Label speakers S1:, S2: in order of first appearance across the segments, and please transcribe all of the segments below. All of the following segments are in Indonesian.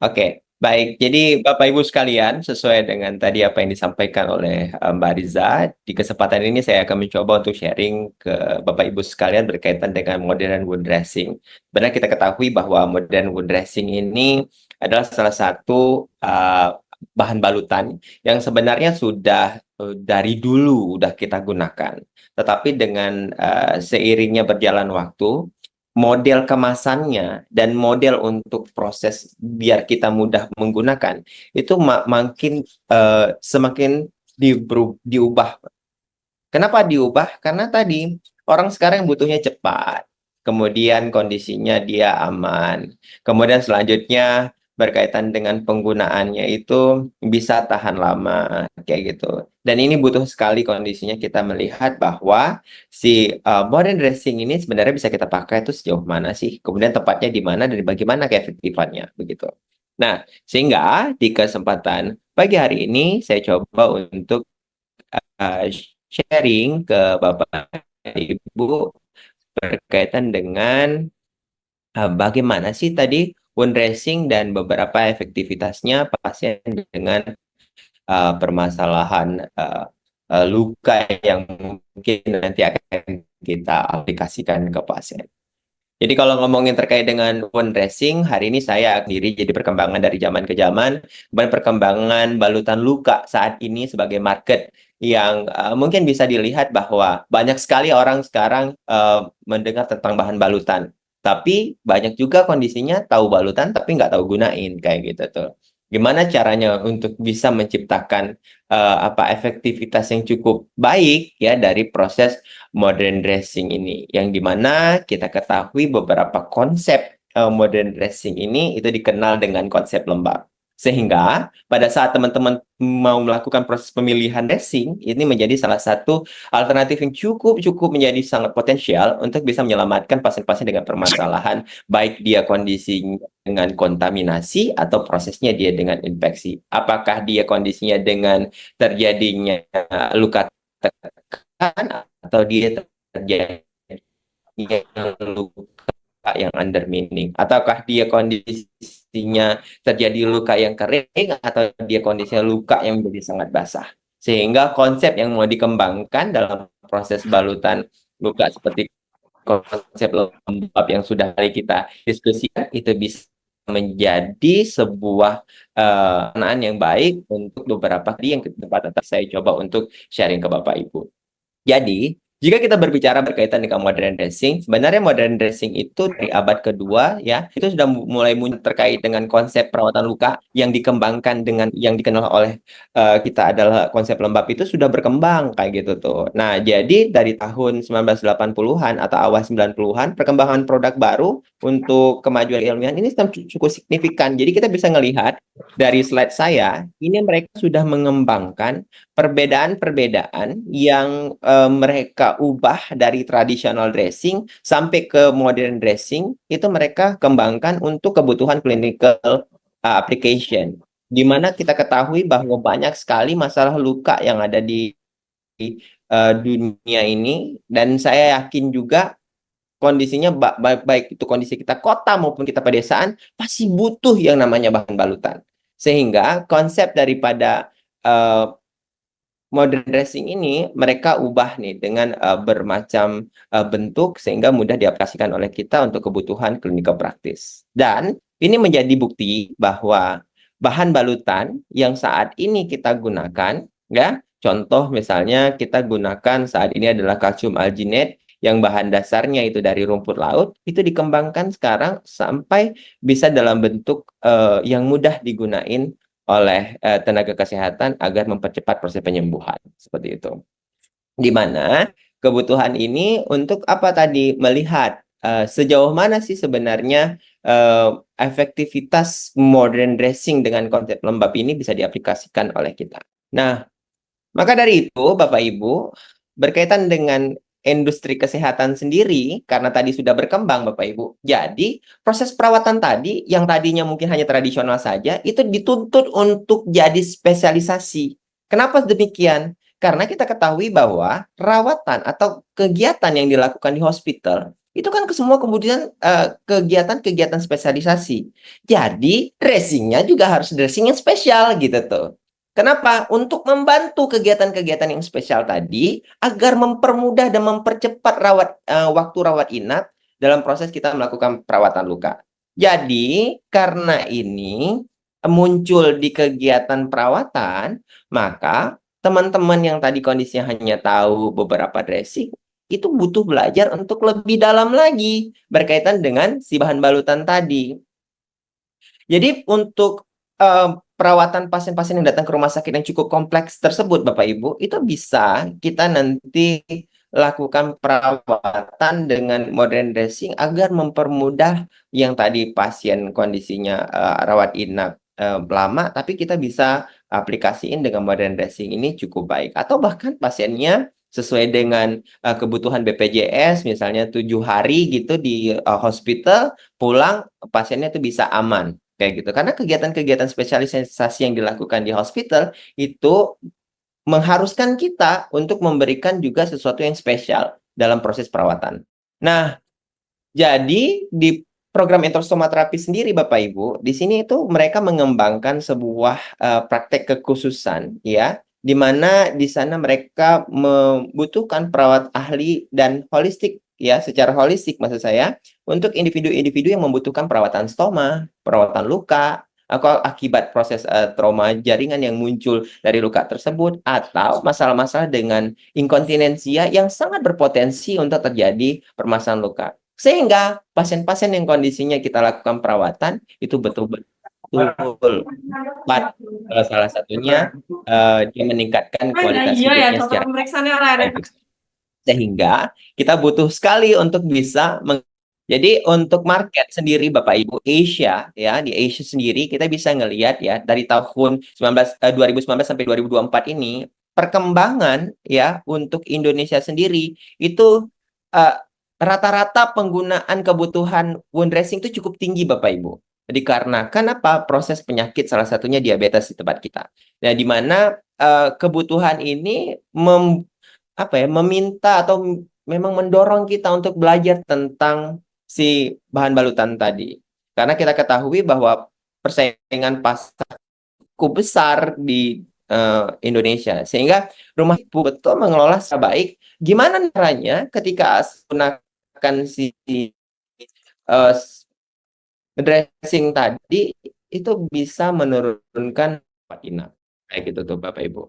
S1: Oke, baik. Jadi Bapak Ibu sekalian, sesuai dengan tadi apa yang disampaikan oleh Mbak Riza, di kesempatan ini saya akan mencoba untuk sharing ke Bapak Ibu sekalian berkaitan dengan modern wood dressing. Benar kita ketahui bahwa modern wood dressing ini adalah salah satu bahan balutan yang sebenarnya sudah dari dulu udah kita gunakan. Tetapi dengan seiringnya berjalan waktu, model kemasannya dan model untuk proses biar kita mudah menggunakan itu makin semakin diubah. Kenapa diubah? Karena tadi orang sekarang butuhnya cepat, kemudian kondisinya dia aman, kemudian selanjutnya berkaitan dengan penggunaannya itu bisa tahan lama kayak gitu. Dan ini butuh sekali kondisinya kita melihat bahwa si modern dressing ini sebenarnya bisa kita pakai itu sejauh mana sih, kemudian tepatnya di mana dan bagaimana keefektifannya begitu. Nah, sehingga di kesempatan pagi hari ini saya coba untuk uh, sharing ke Bapak Ibu berkaitan dengan bagaimana sih tadi wound dressing dan beberapa efektivitasnya pasien dengan permasalahan luka yang mungkin nanti akan kita aplikasikan ke pasien. Jadi kalau ngomongin terkait dengan wound dressing, hari ini saya sendiri jadi perkembangan dari zaman ke zaman, dan perkembangan balutan luka saat ini sebagai market yang mungkin bisa dilihat bahwa banyak sekali orang sekarang mendengar tentang bahan balutan. Tapi banyak juga kondisinya tahu balutan tapi nggak tahu gunain kayak gitu tuh. Gimana caranya untuk bisa menciptakan apa efektivitas yang cukup baik ya dari proses modern dressing ini, yang dimana kita ketahui beberapa konsep modern dressing ini itu dikenal dengan konsep lembab. Sehingga pada saat teman-teman mau melakukan proses pemilihan dressing, ini menjadi salah satu alternatif yang cukup menjadi sangat potensial untuk bisa menyelamatkan pasien-pasien dengan permasalahan, baik dia kondisinya dengan kontaminasi atau prosesnya dia dengan infeksi. Apakah dia kondisinya dengan terjadinya luka tekan atau dia terjadi luka yang under meaning, ataukah dia kondisinya terjadi luka yang kering atau dia kondisinya luka yang menjadi sangat basah, sehingga konsep yang mau dikembangkan dalam proses balutan luka seperti konsep lembab yang sudah kali kita diskusikan itu bisa menjadi sebuah penanaan yang baik untuk beberapa kali yang kedepan saya coba untuk sharing ke Bapak Ibu. Jadi, jika kita berbicara berkaitan dengan modern dressing, sebenarnya modern dressing itu dari abad kedua ya, itu sudah mulai muncul terkait dengan konsep perawatan luka yang dikembangkan dengan yang dikenal oleh kita adalah konsep lembab itu sudah berkembang kayak gitu tuh. Nah, jadi dari tahun 1980-an atau awal 90-an, perkembangan produk baru untuk kemajuan ilmiah ini cukup signifikan. Jadi kita bisa melihat dari slide saya, ini mereka sudah mengembangkan perbedaan-perbedaan yang mereka ubah dari traditional dressing sampai ke modern dressing itu mereka kembangkan untuk kebutuhan clinical application, di mana kita ketahui bahwa banyak sekali masalah luka yang ada di dunia ini, dan saya yakin juga kondisinya baik itu kondisi kita kota maupun kita pedesaan pasti butuh yang namanya bahan balutan, sehingga konsep daripada uh, modern dressing ini mereka ubah nih dengan bermacam bentuk sehingga mudah diaplikasikan oleh kita untuk kebutuhan klinikal praktis. Dan ini menjadi bukti bahwa bahan balutan yang saat ini kita gunakan, ya, contoh misalnya kita gunakan saat ini adalah kalsium alginate yang bahan dasarnya itu dari rumput laut, itu dikembangkan sekarang sampai bisa dalam bentuk yang mudah digunain oleh tenaga kesehatan agar mempercepat proses penyembuhan seperti itu. Di mana kebutuhan ini untuk apa tadi melihat sejauh mana sih sebenarnya efektivitas modern dressing dengan konsep lembab ini bisa diaplikasikan oleh kita. Nah, maka dari itu, Bapak Ibu, berkaitan dengan industri kesehatan sendiri, karena tadi sudah berkembang, Bapak Ibu. Jadi, proses perawatan tadi, yang tadinya mungkin hanya tradisional saja, itu dituntut untuk jadi spesialisasi. Kenapa demikian? Karena kita ketahui bahwa perawatan atau kegiatan yang dilakukan di hospital Itu kan semua kemudian kegiatan-kegiatan spesialisasi. Jadi dressingnya juga harus dressing yang spesial gitu tuh. Kenapa? Untuk membantu kegiatan-kegiatan yang spesial tadi agar mempermudah dan mempercepat waktu rawat inap dalam proses kita melakukan perawatan luka. Jadi karena ini muncul di kegiatan perawatan, maka teman-teman yang tadi kondisinya hanya tahu beberapa dressing itu butuh belajar untuk lebih dalam lagi berkaitan dengan si bahan balutan tadi. Jadi untuk perawatan pasien-pasien yang datang ke rumah sakit yang cukup kompleks tersebut, Bapak Ibu, itu bisa kita nanti lakukan perawatan dengan modern dressing agar mempermudah yang tadi pasien kondisinya rawat inap lama, tapi kita bisa aplikasiin dengan modern dressing ini cukup baik. Atau bahkan pasiennya sesuai dengan kebutuhan BPJS, misalnya 7 hari gitu di hospital, pulang pasiennya itu bisa aman kayak gitu. Karena kegiatan-kegiatan spesialisasi yang dilakukan di hospital itu mengharuskan kita untuk memberikan juga sesuatu yang spesial dalam proses perawatan. Nah, jadi di program entrostomaterapi sendiri Bapak Ibu, di sini itu mereka mengembangkan sebuah praktek kekhususan ya, di mana di sana mereka membutuhkan perawat ahli dan holistik ya, secara holistik maksud saya, untuk individu-individu yang membutuhkan perawatan stoma, perawatan luka, atau akibat proses trauma jaringan yang muncul dari luka tersebut, atau masalah-masalah dengan inkontinensia yang sangat berpotensi untuk terjadi permasalahan luka. Sehingga pasien-pasien yang kondisinya kita lakukan perawatan itu betul-betul cepat. Salah satunya dia meningkatkan kualitas
S2: Iya ya,
S1: hidupnya
S2: contoh
S1: secara
S2: pemeriksaannya ada.
S1: baik. Sehingga kita butuh sekali untuk bisa jadi untuk market sendiri Bapak Ibu Asia ya, di Asia sendiri kita bisa ngelihat ya dari tahun 2019 sampai 2024 ini perkembangan ya untuk Indonesia sendiri itu eh, rata-rata penggunaan kebutuhan wound dressing itu cukup tinggi Bapak Ibu. Dikarenakan apa? Proses penyakit salah satunya diabetes di tempat kita. Nah, di mana kebutuhan ini meminta atau memang mendorong kita untuk belajar tentang si bahan balutan tadi. Karena kita ketahui bahwa persaingan pasar cukup besar di Indonesia. Sehingga rumah ibu betul mengelola secara baik. Gimana caranya ketika menggunakan si uh, dressing tadi itu bisa menurunkan inap. Kayak gitu tuh Bapak Ibu.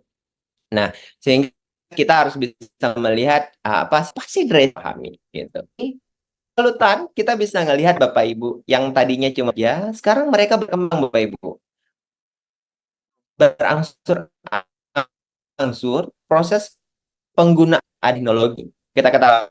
S1: Nah, sehingga kita harus bisa melihat apa sih dress pahami gitu. Lalutan kita bisa ngelihat Bapak Ibu yang tadinya cuma ya, sekarang mereka berkembang Bapak Ibu. Berangsur-angsur proses penggunaan teknologi. Kita ketahui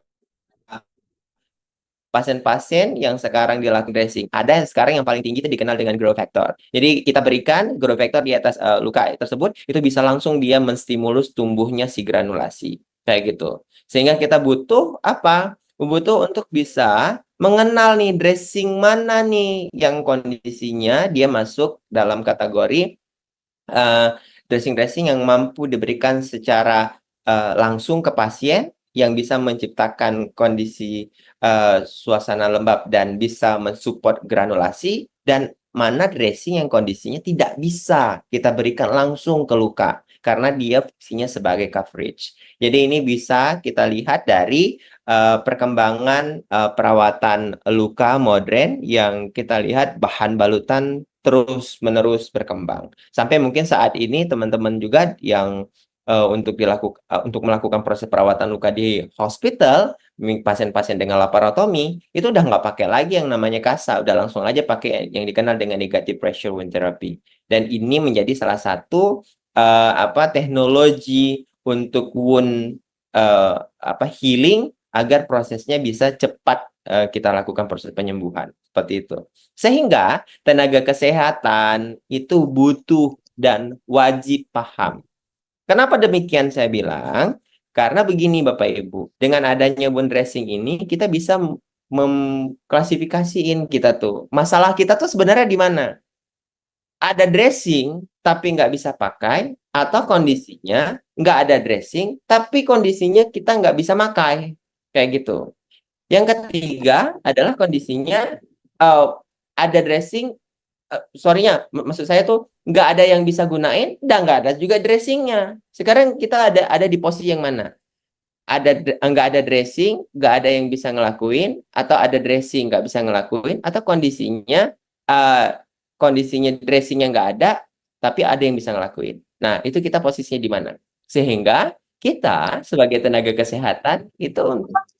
S1: pasien-pasien yang sekarang dilakukan dressing. Ada yang sekarang yang paling tinggi itu dikenal dengan growth factor. Jadi kita berikan growth factor di atas luka tersebut, itu bisa langsung dia menstimulus tumbuhnya si granulasi. Kayak gitu. Sehingga kita butuh apa? Butuh untuk bisa mengenal nih dressing mana nih yang kondisinya dia masuk dalam kategori dressing-dressing yang mampu diberikan secara langsung ke pasien yang bisa menciptakan kondisi suasana lembab dan bisa mensupport granulasi, dan mana dressing yang kondisinya tidak bisa kita berikan langsung ke luka karena dia fungsinya sebagai coverage. Jadi ini bisa kita lihat dari perkembangan perawatan luka modern yang kita lihat bahan balutan terus-menerus berkembang. Sampai mungkin saat ini teman-teman juga yang untuk melakukan proses perawatan luka di hospital, pasien-pasien dengan laparotomi itu udah nggak pakai lagi yang namanya kasa, udah langsung aja pakai yang dikenal dengan negative pressure wound therapy. Dan ini menjadi salah satu teknologi untuk wound healing agar prosesnya bisa cepat kita lakukan proses penyembuhan seperti itu. Sehingga tenaga kesehatan itu butuh dan wajib paham. Kenapa demikian saya bilang? Karena begini Bapak Ibu, dengan adanya wound dressing ini kita bisa memklasifikasiin kita tuh. Masalah kita tuh sebenarnya di mana? Ada dressing tapi nggak bisa pakai, atau kondisinya nggak ada dressing tapi kondisinya kita nggak bisa pakai. Kayak gitu. Yang ketiga adalah kondisinya ada dressing, sorrynya, maksud saya tuh nggak ada yang bisa gunain, dan nggak ada juga dressingnya. Sekarang kita ada di posisi yang mana? Nggak ada dressing, nggak ada yang bisa ngelakuin, atau ada dressing nggak bisa ngelakuin, atau uh, kondisinya dressingnya nggak ada, tapi ada yang bisa ngelakuin. Nah, itu kita posisinya di mana? Sehingga kita sebagai tenaga kesehatan itu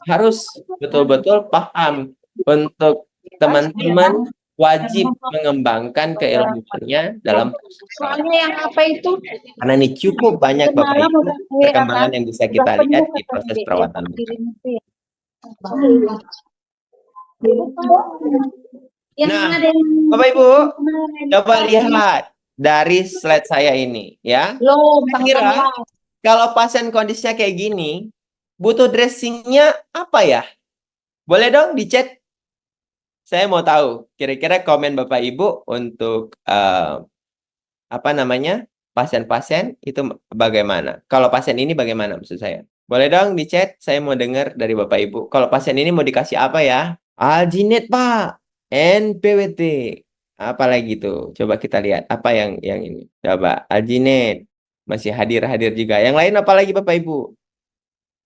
S1: harus betul-betul paham untuk teman-teman wajib mengembangkan keilmuannya dalam proses perawatan.
S2: Soalnya yang apa itu
S1: Karena ini cukup banyak Bapak
S2: semalam
S1: Ibu
S2: udah ya kan,
S1: perkembangan yang bisa
S2: udah
S1: kita lihat
S2: penuh
S1: di
S2: kata
S1: proses
S2: dia
S1: perawatan luka.
S2: kirim itu ya. Yang
S1: Nah,
S2: ada yang
S1: Bapak Ibu,
S2: kemarin
S1: coba lihat dari slide saya ini ya.
S2: belum
S1: Kira
S2: tanggal
S1: kalau pasien kondisinya kayak gini, butuh dressingnya apa ya? Boleh dong dicek. Saya mau tahu kira-kira komen Bapak Ibu untuk apa namanya, pasien-pasien itu bagaimana? Kalau pasien ini bagaimana maksud saya? Boleh dong di chat, saya mau dengar dari Bapak Ibu. Kalau pasien ini mau dikasih apa ya? Alginet, Pak. NPWT. Apalagi tuh? Coba kita lihat apa yang ini. Coba Alginet. Masih hadir-hadir juga. Yang lain apalagi Bapak Ibu?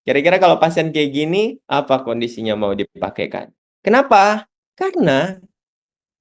S1: Kira-kira kalau pasien kayak gini, apa kondisinya mau dipakaikan? Kenapa? Karena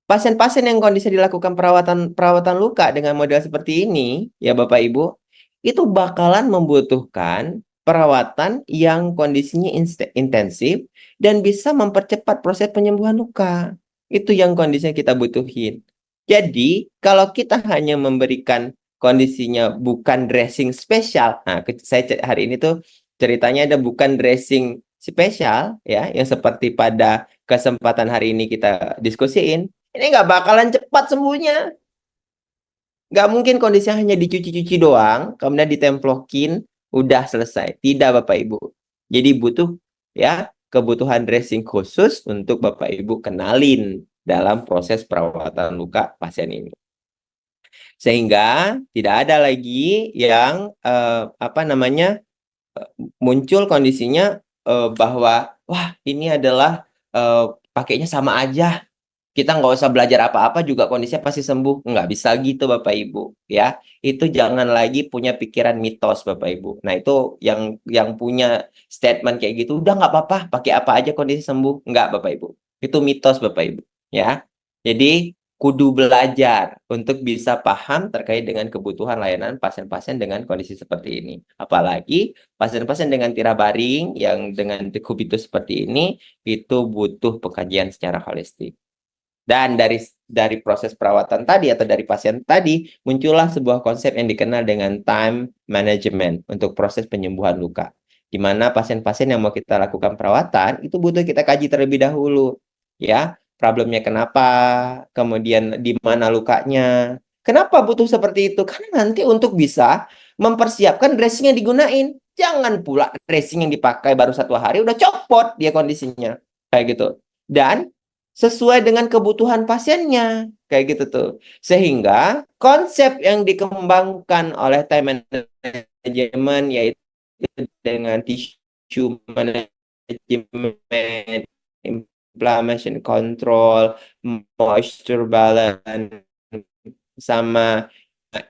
S1: pasien-pasien yang kondisi dilakukan perawatan luka dengan model seperti ini, ya Bapak Ibu, itu bakalan membutuhkan perawatan yang kondisinya intensif dan bisa mempercepat proses penyembuhan luka. Itu yang kondisinya kita butuhin. Jadi, kalau kita hanya memberikan kondisinya bukan dressing spesial, nah saya hari ini tuh ceritanya ada bukan dressing spesial ya, yang seperti pada kesempatan hari ini kita diskusiin. Ini nggak bakalan cepat sembuhnya. Nggak mungkin kondisinya hanya dicuci-cuci doang, kemudian ditemplokin, udah selesai. Tidak, Bapak Ibu. Jadi butuh ya kebutuhan dressing khusus untuk Bapak Ibu kenalin dalam proses perawatan luka pasien ini. Sehingga tidak ada lagi yang apa namanya muncul kondisinya bahwa wah ini adalah pakainya sama aja, kita nggak usah belajar apa-apa juga kondisinya pasti sembuh. Nggak bisa gitu Bapak Ibu ya. Itu jangan lagi punya pikiran mitos Bapak Ibu. Nah itu yang punya statement kayak gitu, udah nggak apa-apa pakai apa aja kondisi sembuh. Nggak Bapak Ibu. Itu mitos Bapak Ibu ya. Jadi kudu belajar untuk bisa paham terkait dengan kebutuhan layanan pasien-pasien dengan kondisi seperti ini. Apalagi pasien-pasien dengan tira baring yang dengan dekubitus seperti ini itu butuh pengkajian secara holistik. Dan dari proses perawatan tadi atau dari pasien tadi muncullah sebuah konsep yang dikenal dengan time management untuk proses penyembuhan luka. Di mana pasien-pasien yang mau kita lakukan perawatan itu butuh kita kaji terlebih dahulu, ya. Problemnya kenapa, kemudian di mana lukanya. Kenapa butuh seperti itu? Karena nanti untuk bisa mempersiapkan dressing yang digunain. Jangan pula dressing yang dipakai baru 1 hari udah copot dia kondisinya. Kayak gitu. Dan sesuai dengan kebutuhan pasiennya kayak gitu tuh, sehingga konsep yang dikembangkan oleh time management yaitu dengan tissue management, inflammation control, moisture balance, sama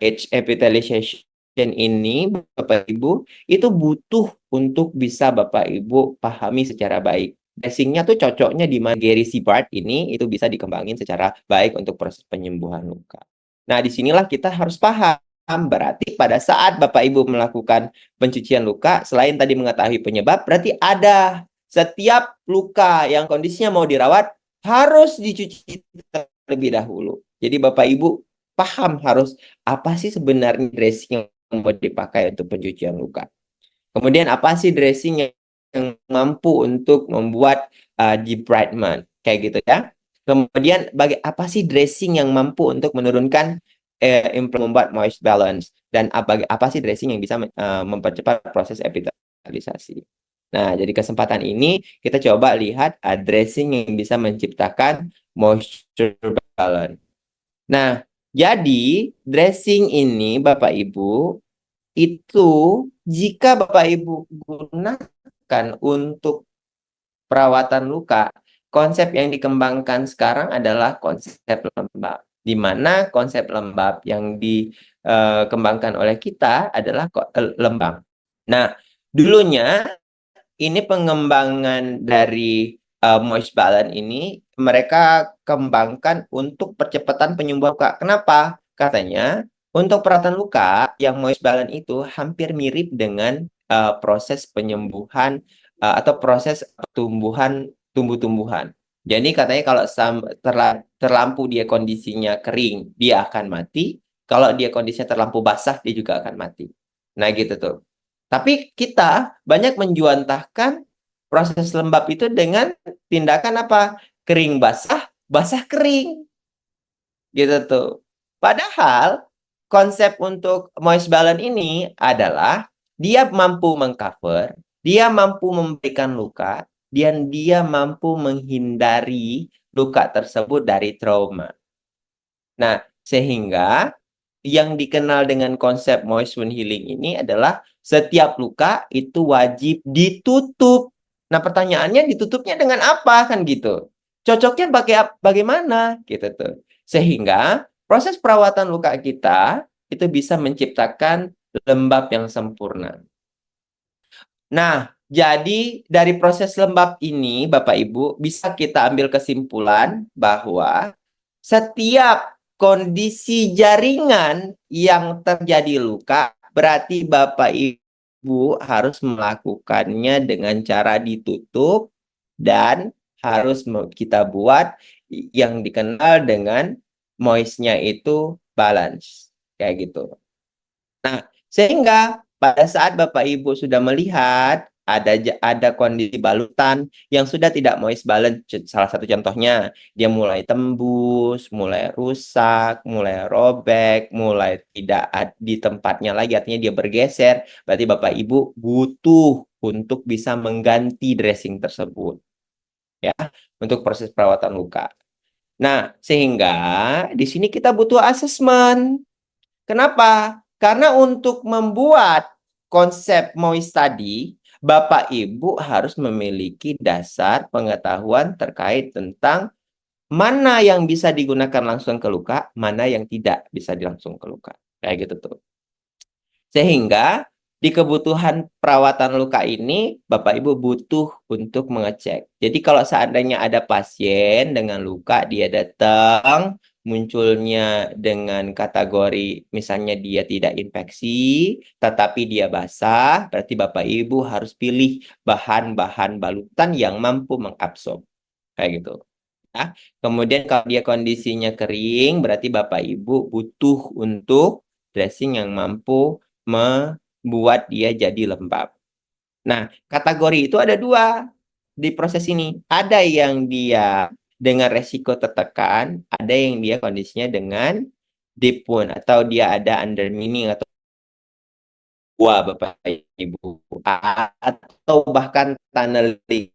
S1: age epithelialization ini Bapak Ibu itu butuh untuk bisa Bapak Ibu pahami secara baik. Dressingnya tuh cocoknya di mana Gary Sibbard ini itu bisa dikembangin secara baik untuk proses penyembuhan luka. Nah, disinilah kita harus paham. Berarti pada saat Bapak Ibu melakukan pencucian luka, selain tadi mengetahui penyebab, berarti ada setiap luka yang kondisinya mau dirawat harus dicuci terlebih dahulu. Jadi Bapak Ibu paham harus apa sih sebenarnya dressing yang mau dipakai untuk pencucian luka. Kemudian apa sih dressing yang mampu untuk membuat debridement kayak gitu ya. Kemudian apa sih dressing yang mampu untuk menurunkan membuat moist balance dan apa sih dressing yang bisa mempercepat proses epithelialisasi. Nah, jadi kesempatan ini kita coba lihat dressing yang bisa menciptakan moisture balance. Nah, jadi dressing ini Bapak Ibu itu jika Bapak Ibu gunakan untuk perawatan luka, konsep yang dikembangkan sekarang adalah konsep lembab. Di mana konsep lembab yang dikembangkan oleh kita adalah lembang. Nah, dulunya ini pengembangan dari moist balance ini mereka kembangkan untuk percepatan penyembuhan luka. Kenapa? Katanya untuk perawatan luka yang moist balance itu hampir mirip dengan proses penyembuhan atau proses tumbuh-tumbuhan. Jadi katanya kalau terlampu dia kondisinya kering, dia akan mati. Kalau dia kondisinya terlampu basah, dia juga akan mati. Nah gitu tuh. Tapi kita banyak menjuantahkan proses lembab itu dengan tindakan apa? Kering basah, basah kering. Gitu tuh. Padahal konsep untuk moist balance ini adalah dia mampu mengcover, dia mampu memberikan luka, dan dia mampu menghindari luka tersebut dari trauma. Nah, sehingga yang dikenal dengan konsep moist wound healing ini adalah setiap luka itu wajib ditutup. Nah, pertanyaannya ditutupnya dengan apa kan gitu? Cocoknya bagaimana gitu tuh. Sehingga proses perawatan luka kita itu bisa menciptakan lembab yang sempurna. Nah, jadi dari proses lembab ini, Bapak Ibu, bisa kita ambil kesimpulan bahwa setiap kondisi jaringan yang terjadi luka, berarti Bapak Ibu harus melakukannya dengan cara ditutup dan harus kita buat yang dikenal dengan moistnya itu balance. Kayak gitu. Nah, sehingga pada saat Bapak Ibu sudah melihat ada kondisi balutan yang sudah tidak moist balance, salah satu contohnya dia mulai tembus, mulai rusak, mulai robek, mulai tidak di tempatnya lagi, artinya dia bergeser, berarti Bapak Ibu butuh untuk bisa mengganti dressing tersebut, ya, untuk proses perawatan luka. Nah, sehingga di sini kita butuh asesmen. Kenapa? Karena untuk membuat konsep moist tadi, Bapak Ibu harus memiliki dasar pengetahuan terkait tentang mana yang bisa digunakan langsung ke luka, mana yang tidak bisa langsung ke luka. Kayak gitu tuh. Sehingga di kebutuhan perawatan luka ini, Bapak Ibu butuh untuk mengecek. Jadi kalau seandainya ada pasien dengan luka, dia datang, munculnya dengan kategori misalnya dia tidak infeksi, tetapi dia basah, berarti Bapak Ibu harus pilih bahan-bahan balutan yang mampu mengabsorb. Kayak gitu. Ya. Kemudian kalau dia kondisinya kering, berarti Bapak Ibu butuh untuk dressing yang mampu membuat dia jadi lembab. Nah, kategori itu ada dua di proses ini. Ada yang dia dengan resiko tertekan, ada yang dia kondisinya dengan deep wound, atau dia ada undermining atau wah Bapak Ibu, atau bahkan tunneling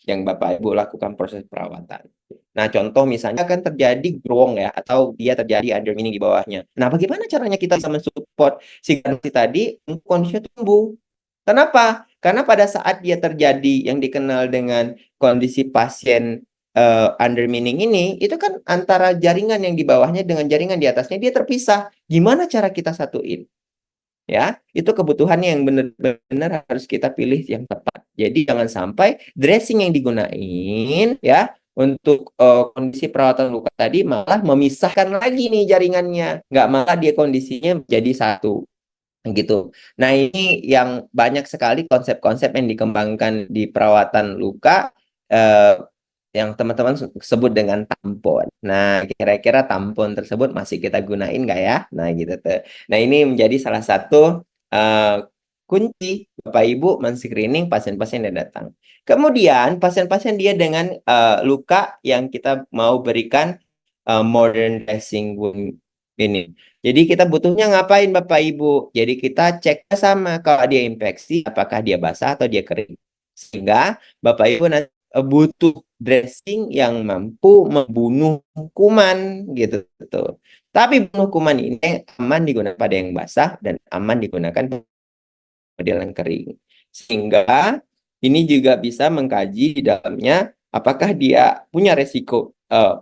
S1: yang Bapak Ibu lakukan proses perawatan. Nah, contoh misalnya kan terjadi growong ya, atau dia terjadi undermining di bawahnya. Nah, bagaimana caranya kita bisa mensupport si tadi untuk kondisinya tumbuh? Kenapa? Karena pada saat dia terjadi yang dikenal dengan kondisi pasien undermining ini, itu kan antara jaringan yang di bawahnya dengan jaringan di atasnya dia terpisah. Gimana cara kita satuin? Ya, itu kebutuhannya yang benar-benar harus kita pilih yang tepat. Jadi jangan sampai dressing yang digunain ya untuk kondisi perawatan luka tadi malah memisahkan lagi nih jaringannya, nggak malah dia kondisinya jadi satu gitu. Nah ini yang banyak sekali konsep-konsep yang dikembangkan di perawatan luka yang teman-teman sebut dengan tampon. Nah, kira-kira tampon tersebut masih kita gunain nggak ya? Nah, gitu tuh. Nah, ini menjadi salah satu kunci Bapak Ibu men-screening pasien-pasien yang datang. Kemudian, pasien-pasien dia dengan luka yang kita mau berikan modern dressing wound ini. Jadi kita butuhnya ngapain Bapak Ibu? Jadi kita cek sama kalau dia infeksi, apakah dia basah atau dia kering. Sehingga Bapak Ibu butuh dressing yang mampu membunuh kuman gitu. Tapi bunuh kuman ini aman digunakan pada yang basah dan aman digunakan pada yang kering. Sehingga Ini juga bisa mengkaji di dalamnya apakah dia punya resiko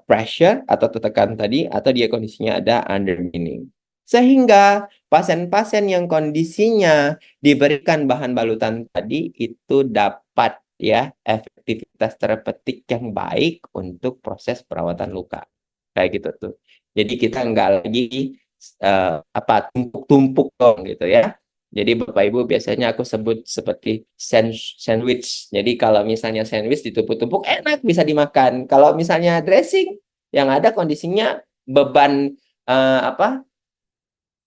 S1: pressure atau tekan tadi, atau dia kondisinya ada undermining. Sehingga pasien-pasien yang kondisinya diberikan bahan balutan tadi itu dapat ya efektivitas terapeutik yang baik untuk proses perawatan luka. Kayak gitu tuh. Jadi kita nggak lagi tumpuk-tumpuk dong gitu ya. Jadi Bapak Ibu biasanya aku sebut seperti sandwich. Jadi kalau misalnya sandwich ditumpuk-tumpuk enak bisa dimakan. Kalau misalnya dressing yang ada kondisinya beban apa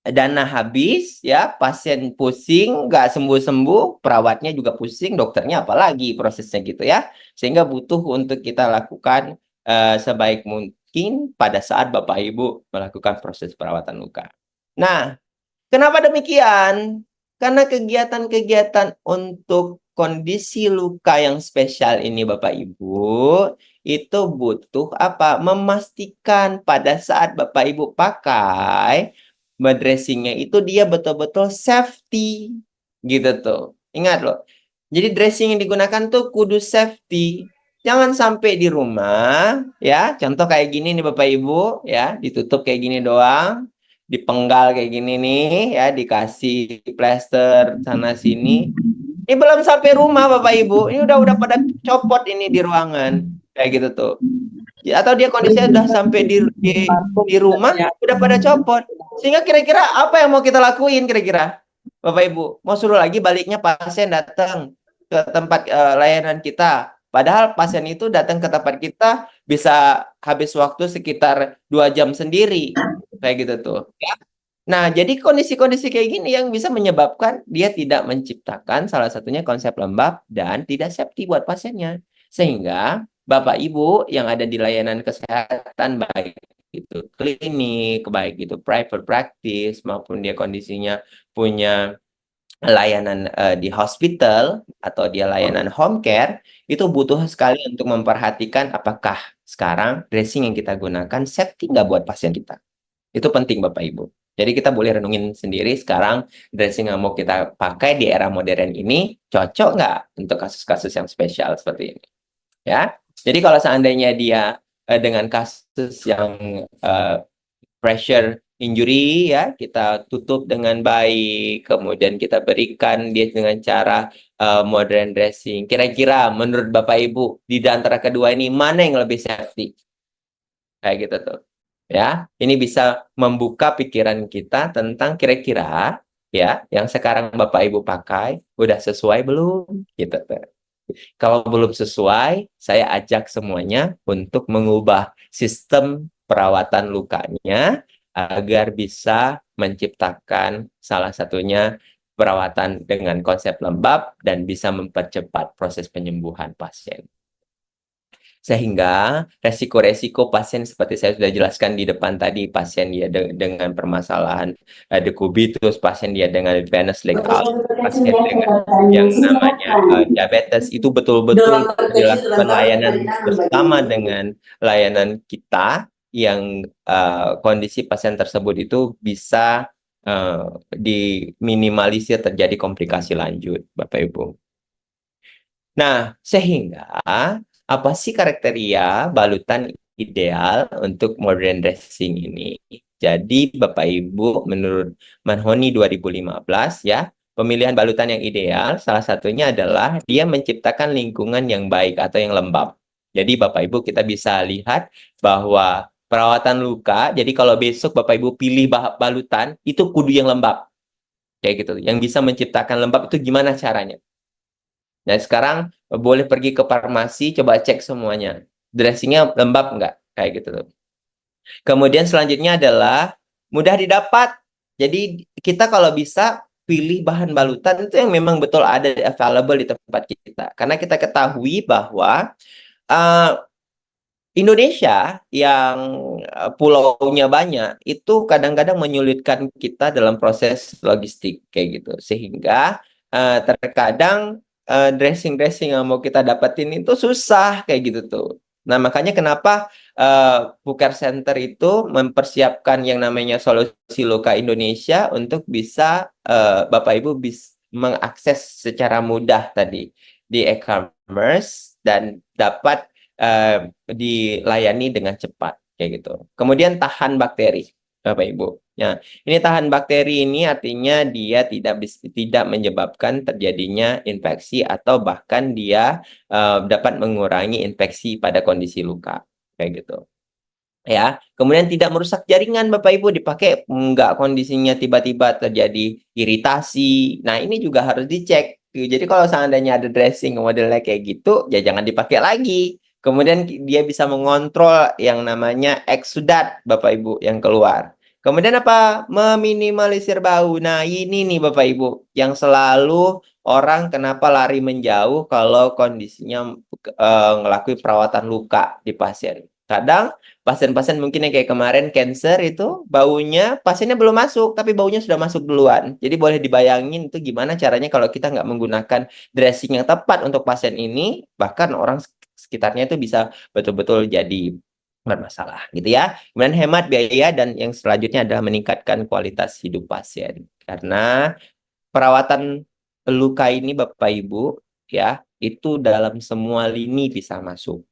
S1: dana habis ya, pasien pusing nggak sembuh-sembuh, perawatnya juga pusing, dokternya apalagi prosesnya gitu ya. Sehingga butuh untuk kita lakukan sebaik mungkin pada saat Bapak Ibu melakukan proses perawatan luka. Nah, kenapa demikian? Karena kegiatan-kegiatan untuk kondisi luka yang spesial ini Bapak Ibu, itu butuh apa? Memastikan pada saat Bapak Ibu pakai dressingnya itu dia betul-betul safety. Gitu tuh. Ingat loh. Jadi dressing yang digunakan tuh kudu safety. Jangan sampai di rumah, ya. Contoh kayak gini nih Bapak Ibu, ya. Ditutup kayak gini doang, dipenggal kayak gini nih ya, dikasih plester sana sini. Ini belum sampai rumah Bapak Ibu, ini udah pada copot ini di ruangan kayak gitu tuh. Atau dia kondisinya udah sampai di rumah udah pada copot. Sehingga kira-kira apa yang mau kita lakuin kira-kira? Bapak Ibu, mau suruh lagi baliknya pasien datang ke tempat layanan kita. Padahal pasien itu datang ke tempat kita bisa habis waktu sekitar 2 jam sendiri. Kayak gitu tuh. Nah, jadi kondisi-kondisi kayak gini yang bisa menyebabkan dia tidak menciptakan salah satunya konsep lembab dan tidak safety buat pasiennya. Sehingga Bapak Ibu yang ada di layanan kesehatan baik itu klinik, baik itu private practice maupun dia kondisinya punya layanan di hospital atau dia layanan home care itu butuh sekali untuk memperhatikan apakah sekarang dressing yang kita gunakan safety nggak buat pasien kita. Itu penting Bapak Ibu. Jadi kita boleh renungin sendiri sekarang dressing yang mau kita pakai di era modern ini cocok nggak untuk kasus-kasus yang spesial seperti ini. Ya. Jadi kalau seandainya dia dengan kasus yang pressure injury ya, kita tutup dengan baik, kemudian kita berikan dia dengan cara modern dressing. Kira-kira menurut Bapak Ibu di antara kedua ini mana yang lebih safety? Kayak gitu tuh. Ya, ini bisa membuka pikiran kita tentang kira-kira ya yang sekarang Bapak Ibu pakai udah sesuai belum gitu tuh. Kalau belum sesuai, saya ajak semuanya untuk mengubah sistem perawatan lukanya agar bisa menciptakan salah satunya perawatan dengan konsep lembab dan bisa mempercepat proses penyembuhan pasien. Sehingga resiko-resiko pasien seperti saya sudah jelaskan di depan tadi, pasien dia dengan permasalahan dekubitus, pasien dia dengan venous leg out, pasien dengan yang namanya diabetes, itu betul-betul dilakukan layanan bersama dengan layanan kita yang kondisi pasien tersebut itu bisa diminimalisir terjadi komplikasi lanjut, Bapak Ibu. Nah, sehingga apa sih kriteria balutan ideal untuk modern dressing ini? Jadi Bapak Ibu menurut Manhoni 2015 ya, pemilihan balutan yang ideal salah satunya adalah dia menciptakan lingkungan yang baik atau yang lembab. Jadi Bapak Ibu kita bisa lihat bahwa perawatan luka, jadi kalau besok Bapak Ibu pilih balutan itu kudu yang lembab. Kayak gitu. Yang bisa menciptakan lembab itu gimana caranya? Nah, sekarang boleh pergi ke farmasi, coba cek semuanya. Dressingnya lembab nggak? Kayak gitu. Kemudian selanjutnya adalah mudah didapat. Jadi kita kalau bisa pilih bahan balutan itu yang memang betul ada available di tempat kita. Karena kita ketahui bahwa uh, Indonesia yang pulaunya banyak itu kadang-kadang menyulitkan kita dalam proses logistik kayak gitu. Sehingga terkadang dressing-dressing yang mau kita dapetin itu susah kayak gitu tuh. Nah, makanya kenapa Puker Center itu mempersiapkan yang namanya Solusi Luka Indonesia untuk bisa Bapak Ibu bisa mengakses secara mudah tadi di e-commerce dan dapat dilayani dengan cepat kayak gitu. Kemudian tahan bakteri, Bapak Ibu. Ya, ini tahan bakteri ini artinya dia tidak menyebabkan terjadinya infeksi atau bahkan dia dapat mengurangi infeksi pada kondisi luka kayak gitu. Ya, kemudian tidak merusak jaringan Bapak Ibu, dipakai enggak kondisinya tiba-tiba terjadi iritasi. Nah, ini juga harus dicek. Jadi kalau seandainya ada dressing modelnya kayak gitu, ya jangan dipakai lagi. Kemudian dia bisa mengontrol yang namanya eksudat Bapak Ibu yang keluar. Kemudian apa? Meminimalisir bau. Nah, ini nih Bapak Ibu yang selalu orang kenapa lari menjauh kalau kondisinya ngelakuin perawatan luka di pasien. Kadang pasien-pasien mungkin yang kayak kemarin cancer itu baunya pasiennya belum masuk tapi baunya sudah masuk duluan. Jadi boleh dibayangin itu gimana caranya kalau kita nggak menggunakan dressing yang tepat untuk pasien ini, bahkan orang sekitarnya itu bisa betul-betul jadi bermasalah gitu ya. Kemudian hemat biaya dan yang selanjutnya adalah meningkatkan kualitas hidup pasien. Karena perawatan luka ini Bapak Ibu ya, itu dalam semua lini bisa masuk,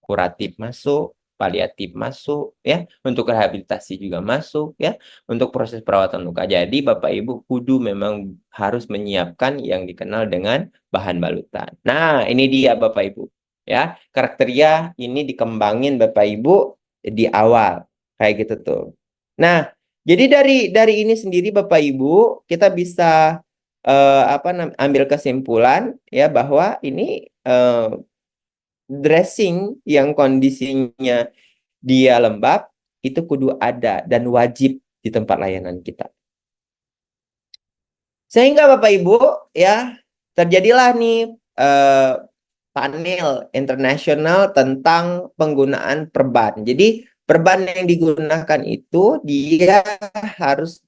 S1: kuratif masuk, paliatif masuk, ya, untuk rehabilitasi juga masuk, ya, untuk proses perawatan luka. Jadi Bapak Ibu kudu memang harus menyiapkan yang dikenal dengan bahan balutan. Nah, ini dia Bapak Ibu, ya, kriteria ini dikembangin Bapak Ibu di awal, kayak gitu tuh. Nah, jadi dari ini sendiri Bapak Ibu kita bisa ambil kesimpulan ya bahwa ini dressing yang kondisinya dia lembab itu kudu ada dan wajib di tempat layanan kita. Sehingga Bapak Ibu ya terjadilah nih panel internasional tentang penggunaan perban. Jadi perban yang digunakan itu dia harus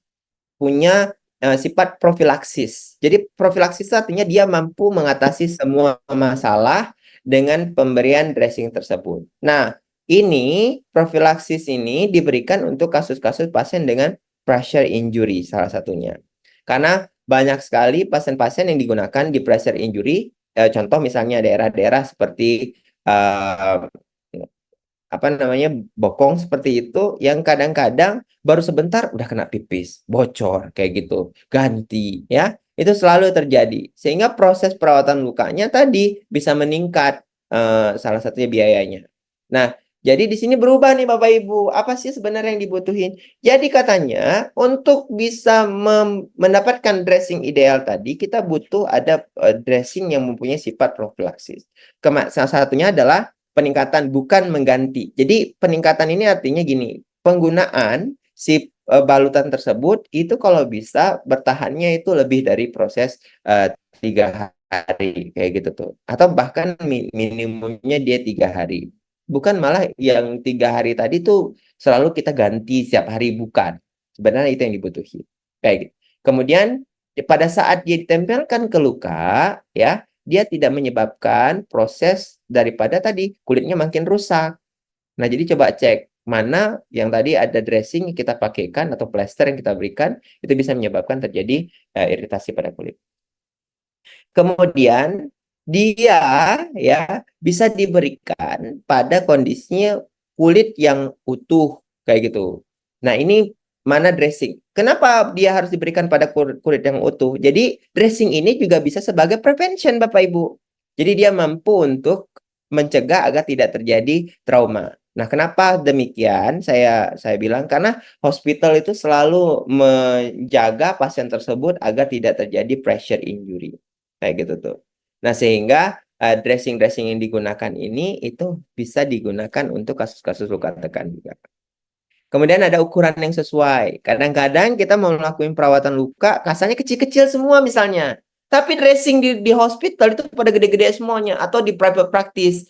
S1: punya sifat profilaksis. Jadi profilaksis artinya dia mampu mengatasi semua masalah dengan pemberian dressing tersebut. Nah, ini profilaksis ini diberikan untuk kasus-kasus pasien dengan pressure injury salah satunya. Karena banyak sekali pasien-pasien yang digunakan di pressure injury, contoh misalnya daerah-daerah seperti apa namanya bokong seperti itu yang kadang-kadang baru sebentar udah kena pipis, bocor kayak gitu, ganti ya. Itu selalu terjadi. Sehingga proses perawatan lukanya tadi bisa meningkat salah satunya biayanya. Nah, jadi di sini berubah nih Bapak Ibu. Apa sih sebenarnya yang dibutuhin? Jadi katanya untuk bisa mendapatkan dressing ideal tadi kita butuh ada dressing yang mempunyai sifat profilaksis. Salah satunya adalah peningkatan bukan mengganti. Jadi peningkatan ini artinya gini, penggunaan si balutan tersebut itu kalau bisa bertahannya itu lebih dari proses 3 hari kayak gitu tuh, atau bahkan minimumnya dia 3 hari. Bukan malah yang 3 hari tadi tuh selalu kita ganti setiap hari, bukan. Sebenarnya itu yang dibutuhin. Kayak gitu. Kemudian pada saat dia ditempelkan ke luka, ya dia tidak menyebabkan proses daripada tadi kulitnya makin rusak. Nah, jadi coba cek mana yang tadi ada dressing yang kita pakaikan atau plester yang kita berikan itu bisa menyebabkan terjadi iritasi pada kulit. Kemudian dia ya bisa diberikan pada kondisinya kulit yang utuh kayak gitu. Nah, ini mana dressing? Kenapa dia harus diberikan pada kulit yang utuh? Jadi, dressing ini juga bisa sebagai prevention Bapak Ibu. Jadi dia mampu untuk mencegah agar tidak terjadi trauma. Nah, kenapa demikian? Saya bilang karena hospital itu selalu menjaga pasien tersebut agar tidak terjadi pressure injury. Kayak gitu tuh. Nah, sehingga dressing-dressing yang digunakan ini itu bisa digunakan untuk kasus-kasus luka tekan juga. Kemudian ada ukuran yang sesuai. Kadang-kadang kita mau melakukan perawatan luka, kasarnya kecil-kecil semua misalnya. Tapi dressing di hospital itu pada gede-gede semuanya. Atau di private practice.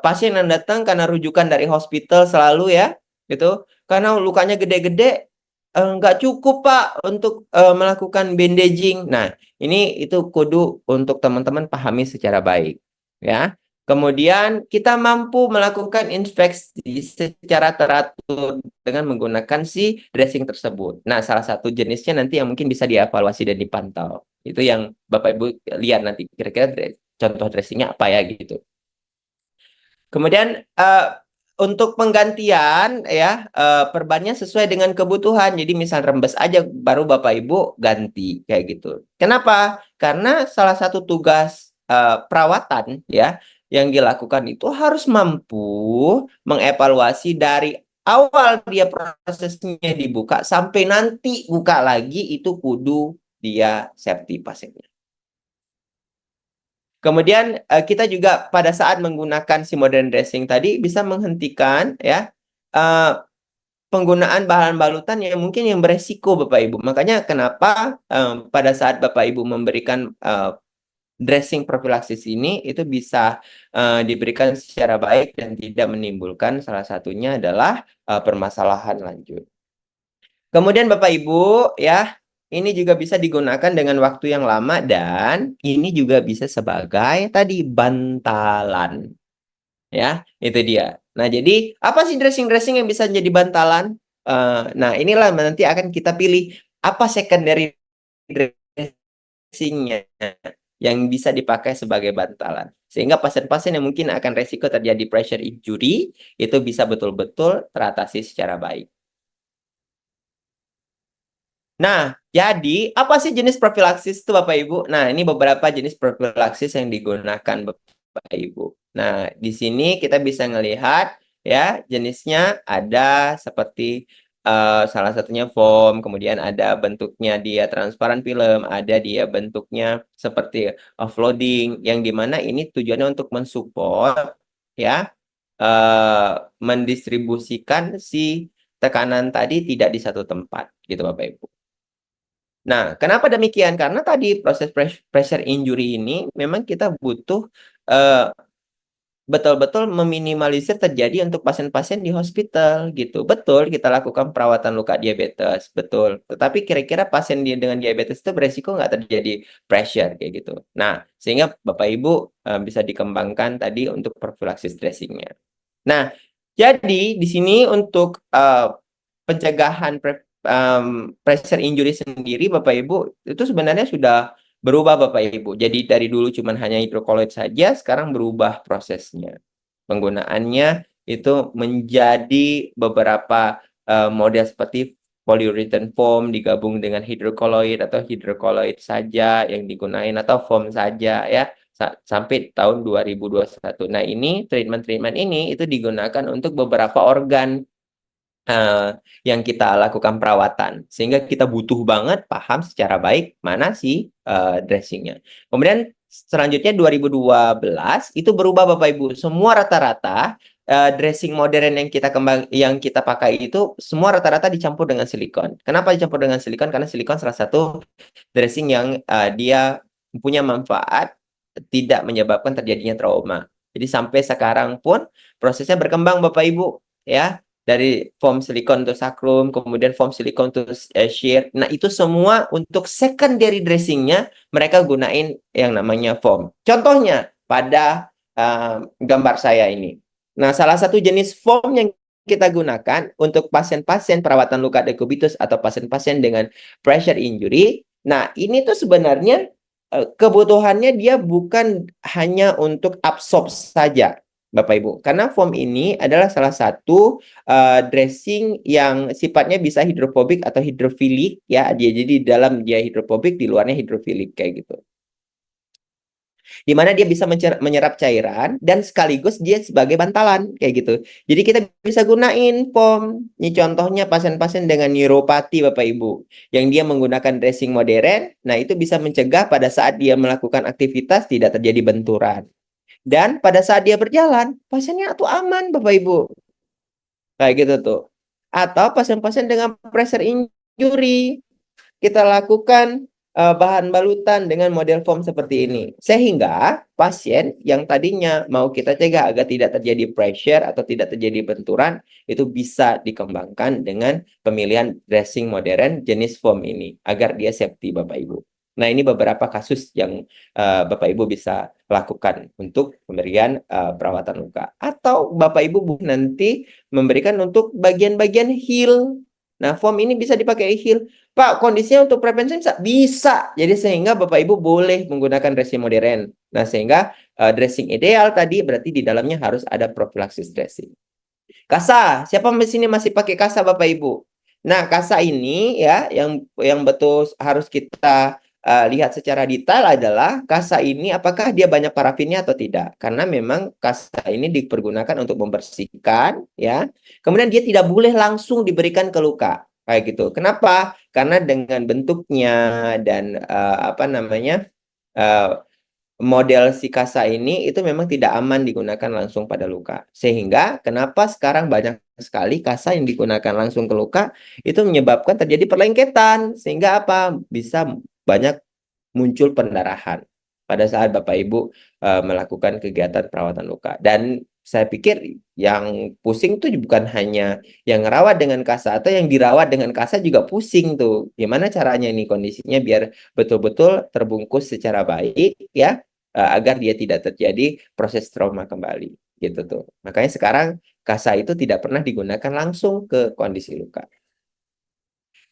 S1: Pasien yang datang karena rujukan dari hospital selalu ya. Gitu. Karena lukanya gede-gede, nggak cukup Pak untuk melakukan bandaging. Nah, ini itu kudu untuk teman-teman pahami secara baik. Ya. Kemudian kita mampu melakukan inspeksi secara teratur dengan menggunakan si dressing tersebut. Nah, salah satu jenisnya nanti yang mungkin bisa dievaluasi dan dipantau. Itu yang Bapak Ibu lihat nanti kira-kira contoh dressingnya apa ya gitu. Kemudian untuk penggantian ya perbannya sesuai dengan kebutuhan. Jadi misal rembes aja baru Bapak Ibu ganti kayak gitu. Kenapa? Karena salah satu tugas perawatan ya yang dilakukan itu harus mampu mengevaluasi dari awal dia prosesnya dibuka sampai nanti buka lagi itu kudu dia safety pasiennya. Kemudian kita juga pada saat menggunakan si modern dressing tadi bisa menghentikan ya eh, penggunaan bahan balutan yang mungkin yang beresiko Bapak Ibu. Makanya kenapa pada saat Bapak Ibu memberikan dressing profilaksis ini itu bisa diberikan secara baik dan tidak menimbulkan salah satunya adalah permasalahan lanjut. Kemudian Bapak Ibu ya, ini juga bisa digunakan dengan waktu yang lama dan ini juga bisa sebagai tadi bantalan. Ya, itu dia. Nah, jadi apa sih dressing-dressing yang bisa jadi bantalan? Nah, inilah nanti akan kita pilih apa secondary dressingnya yang bisa dipakai sebagai bantalan. Sehingga pasien-pasien yang mungkin akan resiko terjadi pressure injury itu bisa betul-betul teratasi secara baik. Nah, jadi apa sih jenis profilaksis itu Bapak Ibu? Nah, ini beberapa jenis profilaksis yang digunakan Bapak Ibu. Nah, di sini kita bisa melihat ya jenisnya ada seperti salah satunya foam, kemudian ada bentuknya dia transparan film, ada dia bentuknya seperti offloading, yang dimana ini tujuannya untuk mensupport ya mendistribusikan si tekanan tadi tidak di satu tempat, gitu Bapak Ibu. Nah, kenapa demikian? Karena tadi proses pressure injury ini memang kita butuh eh, betul-betul meminimalisir terjadi untuk pasien-pasien di hospital gitu. Betul, kita lakukan perawatan luka diabetes, betul. Tetapi kira-kira pasien dengan diabetes itu beresiko nggak terjadi pressure kayak gitu. Nah, sehingga Bapak Ibu bisa dikembangkan tadi untuk profilaksis dressingnya. Nah, jadi di sini untuk pencegahan pressure injury sendiri, Bapak Ibu, itu sebenarnya sudah berubah, Bapak Ibu. Jadi dari dulu cuma hanya hidrokoloid saja, sekarang berubah prosesnya. Penggunaannya itu menjadi beberapa model seperti polyurethane foam digabung dengan hidrokoloid atau hidrokoloid saja yang digunakan atau foam saja ya sampai tahun 2021. Nah, ini treatment-treatment ini itu digunakan untuk beberapa organ yang kita lakukan perawatan. Sehingga kita butuh banget paham secara baik mana sih dressingnya. Kemudian selanjutnya 2012 itu berubah Bapak Ibu. Semua rata-rata dressing modern yang kita pakai itu semua rata-rata dicampur dengan silikon. Kenapa dicampur dengan silikon? Karena silikon salah satu dressing yang dia punya manfaat tidak menyebabkan terjadinya trauma. Jadi sampai sekarang pun prosesnya berkembang Bapak Ibu ya dari foam silikon untuk sacrum, kemudian foam silikon untuk shear. Nah, itu semua untuk secondary dressingnya mereka gunain yang namanya foam. Contohnya pada gambar saya ini. Nah, salah satu jenis foam yang kita gunakan untuk pasien-pasien perawatan luka dekubitus atau pasien-pasien dengan pressure injury. Nah, ini tuh sebenarnya kebutuhannya dia bukan hanya untuk absorb saja, Bapak Ibu. Karena foam ini adalah salah satu dressing yang sifatnya bisa hidrofobik atau hidrofilik ya. Jadi di dalam dia hidrofobik, di luarnya hidrofilik kayak gitu. Di mana dia bisa menyerap cairan dan sekaligus dia sebagai bantalan kayak gitu. Jadi kita bisa gunain foam. Ini contohnya pasien-pasien dengan neuropati Bapak Ibu yang dia menggunakan dressing modern. Nah, itu bisa mencegah pada saat dia melakukan aktivitas tidak terjadi benturan. Dan pada saat dia berjalan, pasiennya tuh aman Bapak Ibu. Kayak gitu tuh. Atau pasien-pasien dengan pressure injury, kita lakukan bahan balutan dengan model foam seperti ini. Sehingga pasien yang tadinya mau kita cegah agar tidak terjadi pressure atau tidak terjadi benturan, itu bisa dikembangkan dengan pemilihan dressing modern jenis foam ini, agar dia safety Bapak Ibu. Nah, ini beberapa kasus yang Bapak Ibu bisa lakukan untuk pemberian perawatan luka. Atau Bapak Ibu nanti memberikan untuk bagian-bagian heel. Nah, foam ini bisa dipakai heal. Pak, kondisinya untuk prevention bisa? Bisa. Jadi sehingga Bapak Ibu boleh menggunakan dressing modern. Nah, sehingga dressing ideal tadi berarti di dalamnya harus ada prophylaxis dressing. Kasa, siapa di sini masih pakai kasa Bapak Ibu? Nah, kasa ini ya yang betul harus kita lihat secara detail adalah kasa ini apakah dia banyak parafinnya atau tidak. Karena memang kasa ini dipergunakan untuk membersihkan ya. Kemudian dia tidak boleh langsung diberikan ke luka kayak gitu. Kenapa? Karena dengan bentuknya dan apa namanya? eh, model si kasa ini itu memang tidak aman digunakan langsung pada luka. Sehingga kenapa sekarang banyak sekali kasa yang digunakan langsung ke luka itu menyebabkan terjadi perlengketan. Sehingga apa? Bisa banyak muncul pendarahan pada saat Bapak Ibu melakukan kegiatan perawatan luka. Dan saya pikir yang pusing tuh bukan hanya yang rawat dengan kasa atau yang dirawat dengan kasa juga pusing tuh. Gimana caranya ini kondisinya biar betul-betul terbungkus secara baik ya agar dia tidak terjadi proses trauma kembali gitu tuh. Makanya sekarang kasa itu tidak pernah digunakan langsung ke kondisi luka.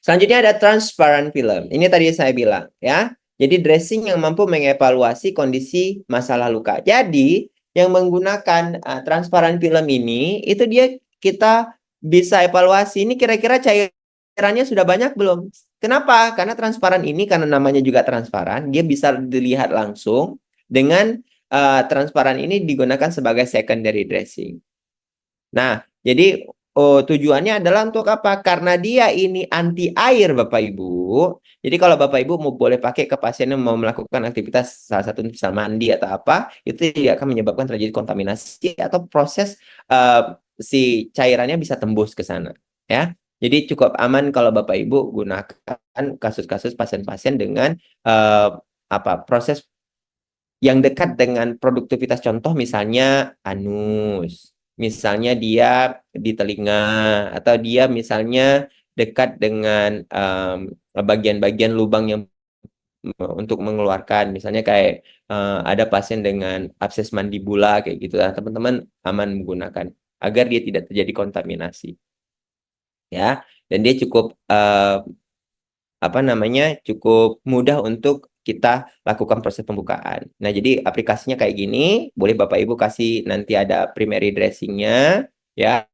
S1: Selanjutnya ada transparent film. Ini tadi saya bilang ya. Jadi dressing yang mampu mengevaluasi kondisi masalah luka. Jadi yang menggunakan transparent film ini itu dia kita bisa evaluasi ini kira-kira cairannya sudah banyak belum? Kenapa? Karena transparan ini karena namanya juga transparan, dia bisa dilihat langsung dengan transparan ini digunakan sebagai secondary dressing. Nah, jadi tujuannya adalah untuk apa? Karena dia ini anti air, Bapak Ibu. Jadi kalau Bapak Ibu mau boleh pakai ke pasien yang mau melakukan aktivitas salah satu misal mandi atau apa, itu tidak akan menyebabkan terjadi kontaminasi atau proses si cairannya bisa tembus ke sana, ya. Jadi cukup aman kalau Bapak Ibu gunakan kasus-kasus pasien-pasien dengan apa proses yang dekat dengan produktivitas contoh misalnya anus, misalnya dia di telinga, atau dia misalnya dekat dengan bagian-bagian lubang yang untuk mengeluarkan, misalnya kayak ada pasien dengan abses mandibula kayak gitu, teman-teman aman menggunakan agar dia tidak terjadi kontaminasi, ya. Dan dia cukup apa namanya cukup mudah untuk kita lakukan proses pembukaan. Nah, jadi aplikasinya kayak gini, boleh Bapak Ibu kasih nanti ada primary dressingnya, ya.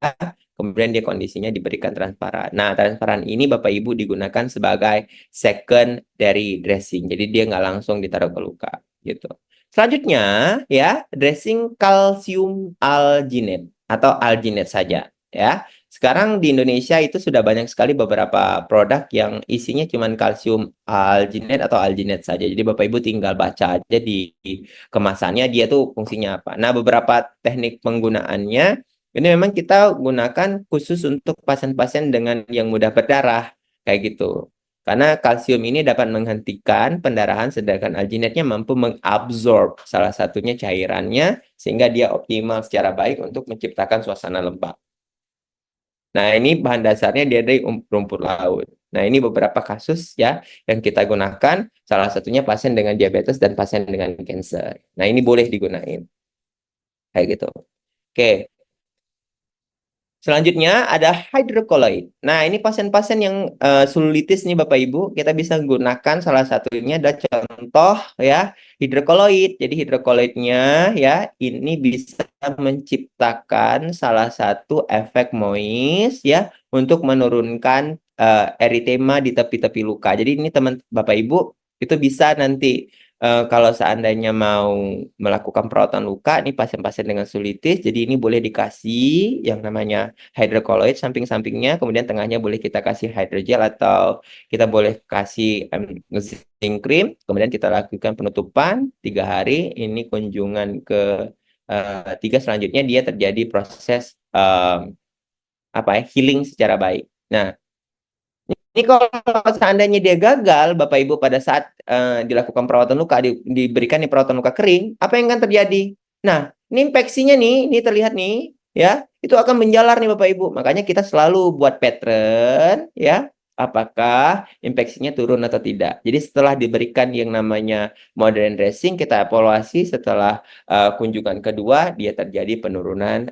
S1: Kemudian dia kondisinya diberikan transparan. Nah, transparan ini Bapak Ibu digunakan sebagai secondary dressing. Jadi dia nggak langsung ditaruh ke luka, gitu. Selanjutnya, ya, dressing kalsium alginate atau alginate saja, ya. Sekarang di Indonesia itu sudah banyak sekali beberapa produk yang isinya cuma kalsium alginate atau alginate saja. Jadi Bapak Ibu tinggal baca aja di kemasannya dia tuh fungsinya apa. Nah, beberapa teknik penggunaannya ini memang kita gunakan khusus untuk pasien-pasien dengan yang mudah berdarah kayak gitu. Karena kalsium ini dapat menghentikan pendarahan sedangkan alginate-nya mampu mengabsorb salah satunya cairannya sehingga dia optimal secara baik untuk menciptakan suasana lembab. Nah, ini bahan dasarnya dia dari rumput laut. Nah, ini beberapa kasus ya yang kita gunakan. Salah satunya pasien dengan diabetes dan pasien dengan cancer. Nah, ini boleh digunain. Kayak gitu. Oke. Selanjutnya ada hydrocolloid. Nah, ini pasien-pasien yang selulitis nih Bapak Ibu, kita bisa gunakan salah satunya ada contoh ya hidrocolloid. Jadi hidrocolloidnya ya ini bisa menciptakan salah satu efek moist ya untuk menurunkan eritema di tepi-tepi luka. Jadi ini teman Bapak Ibu itu bisa nanti kalau seandainya mau melakukan perawatan luka, nih pasien-pasien dengan sulitis, jadi ini boleh dikasih yang namanya hydrocolloid samping-sampingnya, kemudian tengahnya boleh kita kasih hydrogel atau kita boleh kasih zinc cream, kemudian kita lakukan penutupan 3 hari. Ini kunjungan ke 3 selanjutnya dia terjadi proses apa ya healing secara baik. Nah, ini kalau seandainya dia gagal, Bapak Ibu pada saat dilakukan perawatan luka, diberikan nih perawatan luka kering, apa yang akan terjadi? Nah, ini infeksinya nih, ini terlihat nih, ya, itu akan menjalar nih Bapak Ibu. Makanya kita selalu buat pattern, ya, apakah infeksinya turun atau tidak. Jadi setelah diberikan yang namanya modern dressing, kita evaluasi setelah kunjungan kedua, dia terjadi penurunan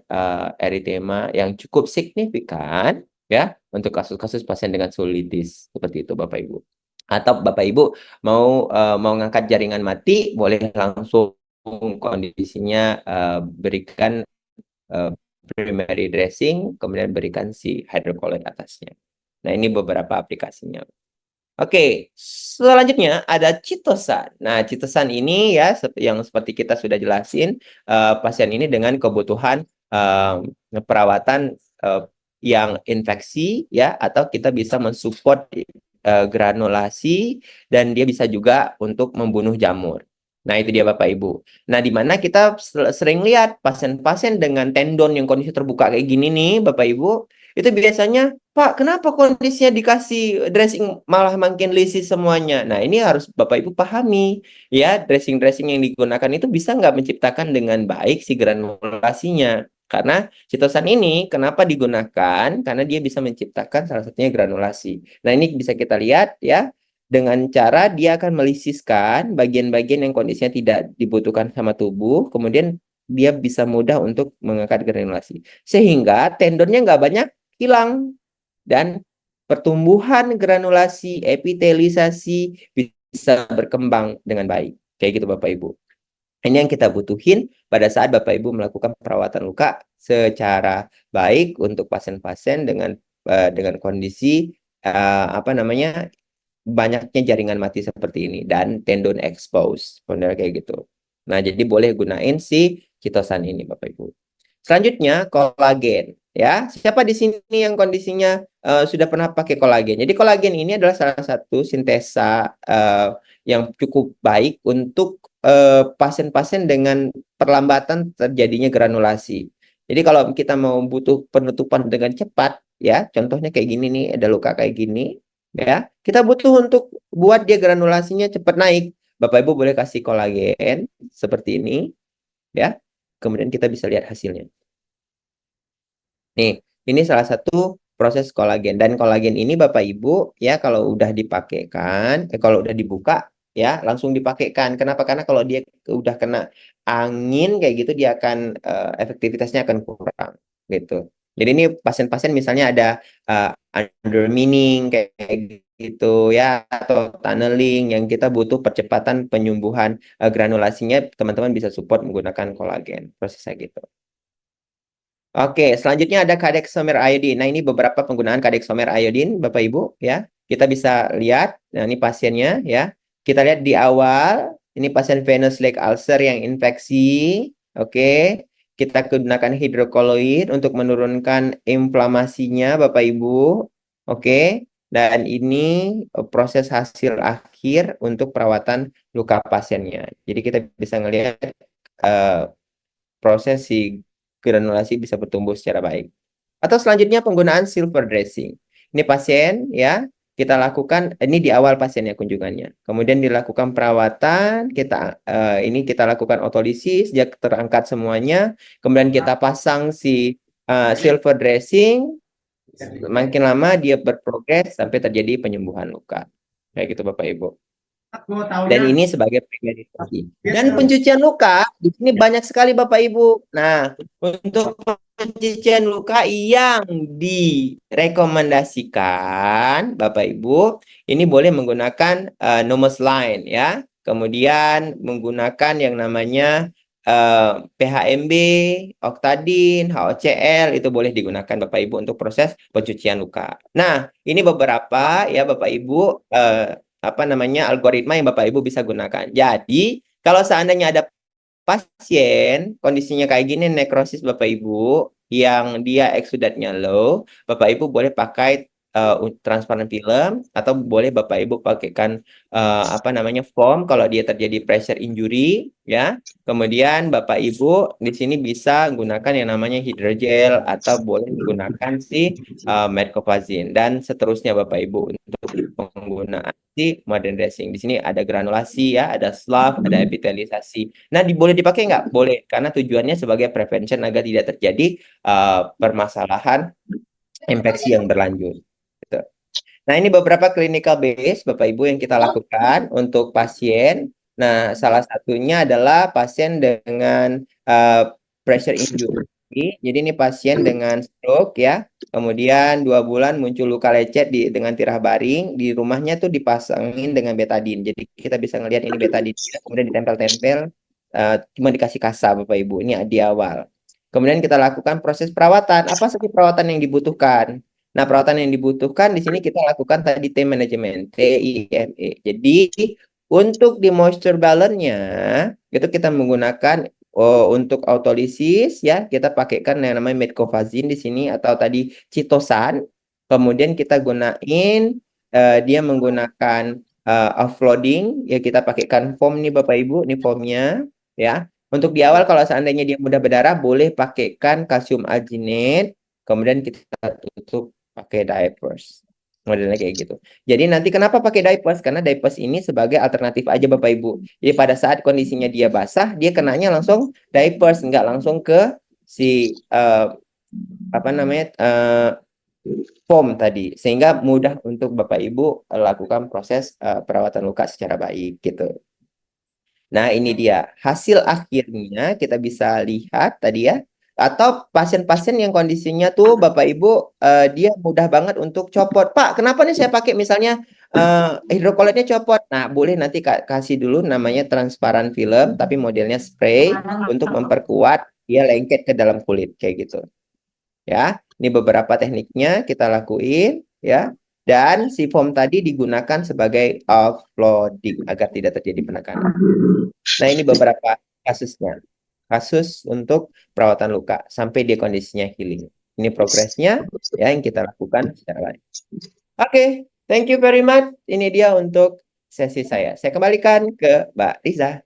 S1: eritema yang cukup signifikan, ya, untuk kasus-kasus pasien dengan solitis seperti itu Bapak Ibu. Atau Bapak Ibu mau ngangkat jaringan mati, boleh langsung kondisinya berikan primary dressing, kemudian berikan si hydrocolloid atasnya. Nah, ini beberapa aplikasinya. Oke, selanjutnya ada chitosan. Nah, chitosan ini ya yang seperti kita sudah jelasin, pasien ini dengan kebutuhan perawatan yang infeksi ya, atau kita bisa mensupport granulasi, dan dia bisa juga untuk membunuh jamur. Nah, itu dia Bapak Ibu. Nah, di mana kita sering lihat pasien-pasien dengan tendon yang kondisi terbuka kayak gini nih, Bapak Ibu, itu biasanya, Pak, kenapa kondisinya dikasih dressing malah makin lisis semuanya? Nah, ini harus Bapak Ibu pahami, ya, dressing-dressing yang digunakan itu bisa nggak menciptakan dengan baik si granulasinya. Karena chitosan ini kenapa digunakan? Karena dia bisa menciptakan salah satunya granulasi. Nah, ini bisa kita lihat ya, dengan cara dia akan melisiskan bagian-bagian yang kondisinya tidak dibutuhkan sama tubuh, kemudian dia bisa mudah untuk mengangkat granulasi. Sehingga tendonnya nggak banyak hilang, dan pertumbuhan granulasi, epitelisasi bisa berkembang dengan baik. Kayak gitu Bapak Ibu. Ini yang kita butuhin pada saat Bapak Ibu melakukan perawatan luka secara baik untuk pasien-pasien dengan kondisi apa namanya, banyaknya jaringan mati seperti ini dan tendon expose, benar kayak gitu. Nah, jadi boleh gunain si chitosan ini Bapak Ibu. Selanjutnya kolagen ya. Siapa di sini yang kondisinya sudah pernah pakai kolagen? Jadi kolagen ini adalah salah satu sintesa yang cukup baik untuk pasien-pasien dengan perlambatan terjadinya granulasi. Jadi kalau kita mau butuh penutupan dengan cepat ya, contohnya kayak gini nih, ada luka kayak gini ya. Kita butuh untuk buat dia granulasinya cepat naik. Bapak Ibu boleh kasih kolagen seperti ini ya. Kemudian kita bisa lihat hasilnya. Nih, ini salah satu proses kolagen, dan kolagen ini Bapak Ibu ya, kalau udah dipakaikan, kalau udah dibuka ya langsung dipakaikan. Kenapa? Karena kalau dia udah kena angin kayak gitu, dia akan efektivitasnya akan kurang gitu. Jadi ini pasien-pasien misalnya ada undermining kayak gitu ya, atau tunneling yang kita butuh percepatan penyembuhan granulasinya, teman-teman bisa support menggunakan kolagen, prosesnya gitu. Oke, selanjutnya ada kadexomer iodine. Nah, ini beberapa penggunaan kadexomer iodine, Bapak Ibu, ya. Kita bisa lihat, nah ini pasiennya, ya. Kita lihat di awal, ini pasien venous leg ulcer yang infeksi. Oke, kita gunakan hidrokoloid untuk menurunkan inflamasinya, Bapak Ibu. Oke, dan ini proses hasil akhir untuk perawatan luka pasiennya. Jadi kita bisa melihat proses si granulasi bisa bertumbuh secara baik. Atau selanjutnya penggunaan silver dressing. Ini pasien ya, kita lakukan ini di awal pasiennya kunjungannya. Kemudian dilakukan perawatan, ini kita lakukan otolisis, dia terangkat semuanya. Kemudian kita pasang si silver dressing. Makin lama dia berprogres sampai terjadi penyembuhan luka. Kayak gitu Bapak Ibu. Dan ini sebagai premeditasi. Dan pencucian luka di sini banyak sekali Bapak Ibu. Nah, untuk pencucian luka yang direkomendasikan Bapak Ibu, ini boleh menggunakan Nomosaline ya. Kemudian menggunakan yang namanya PHMB, Oktadin, HOCl, itu boleh digunakan Bapak Ibu untuk proses pencucian luka. Nah, ini beberapa ya Bapak Ibu apa namanya, algoritma yang Bapak Ibu bisa gunakan. Jadi, kalau seandainya ada pasien kondisinya kayak gini, nekrosis Bapak Ibu, yang dia eksudatnya low, Bapak Ibu boleh pakai transparan film, atau boleh Bapak Ibu pakaikan apa namanya, foam kalau dia terjadi pressure injury ya. Kemudian Bapak Ibu di sini bisa gunakan yang namanya hidrogel, atau boleh menggunakan si metcopazin, dan seterusnya Bapak Ibu untuk penggunaan si modern dressing. Di sini ada granulasi ya, ada slough, ada epitelisasi. Nah, boleh dipakai nggak? Boleh, karena tujuannya sebagai prevention agar tidak terjadi permasalahan infeksi yang berlanjut. Gitu. Nah, ini beberapa clinical base Bapak Ibu yang kita lakukan untuk pasien. Nah, salah satunya adalah pasien dengan pressure injury Jadi ini pasien dengan stroke ya. Kemudian 2 bulan muncul luka lecet dengan tirah baring. Di rumahnya tuh dipasangin dengan betadin. Jadi kita bisa ngelihat ini betadin. Kemudian ditempel-tempel. Cuma dikasih kasa Bapak Ibu. Ini di awal. Kemudian kita lakukan proses perawatan. Apa sih perawatan yang dibutuhkan? Nah, perawatan yang dibutuhkan di sini kita lakukan tadi time management, TIME. Jadi untuk di moisture balance-nya itu kita menggunakan untuk autolisis ya kita pakaikan yang namanya metcovazin di sini atau tadi citosan. Kemudian kita gunain dia menggunakan offloading ya kita pakaikan foam nih Bapak Ibu, nih foamnya ya. Untuk di awal kalau seandainya dia mudah berdarah boleh pakaikan kalsium alginate. Kemudian kita tutup pakai diapers. Modelnya kayak gitu. Jadi nanti kenapa pakai diapers? Karena diapers ini sebagai alternatif aja Bapak Ibu. Jadi pada saat kondisinya dia basah, dia kenanya langsung diapers, nggak langsung ke si apa namanya foam tadi, sehingga mudah untuk Bapak Ibu lakukan proses perawatan luka secara baik gitu. Nah, ini dia hasil akhirnya kita bisa lihat tadi ya. Atau pasien-pasien yang kondisinya tuh Bapak Ibu dia mudah banget untuk copot. Pak, kenapa nih saya pakai misalnya hidrokolitnya copot? Nah, boleh nanti kasih dulu namanya transparan film tapi modelnya spray untuk memperkuat dia lengket ke dalam kulit kayak gitu. Ya, ini beberapa tekniknya kita lakuin ya. Dan si foam tadi digunakan sebagai offloading agar tidak terjadi penekanan. Nah, ini beberapa kasusnya. Kasus untuk perawatan luka sampai dia kondisinya healing. Ini progresnya ya yang kita lakukan secara lain. Oke, thank you very much. Ini dia untuk sesi saya. Saya kembalikan ke Mbak Riza.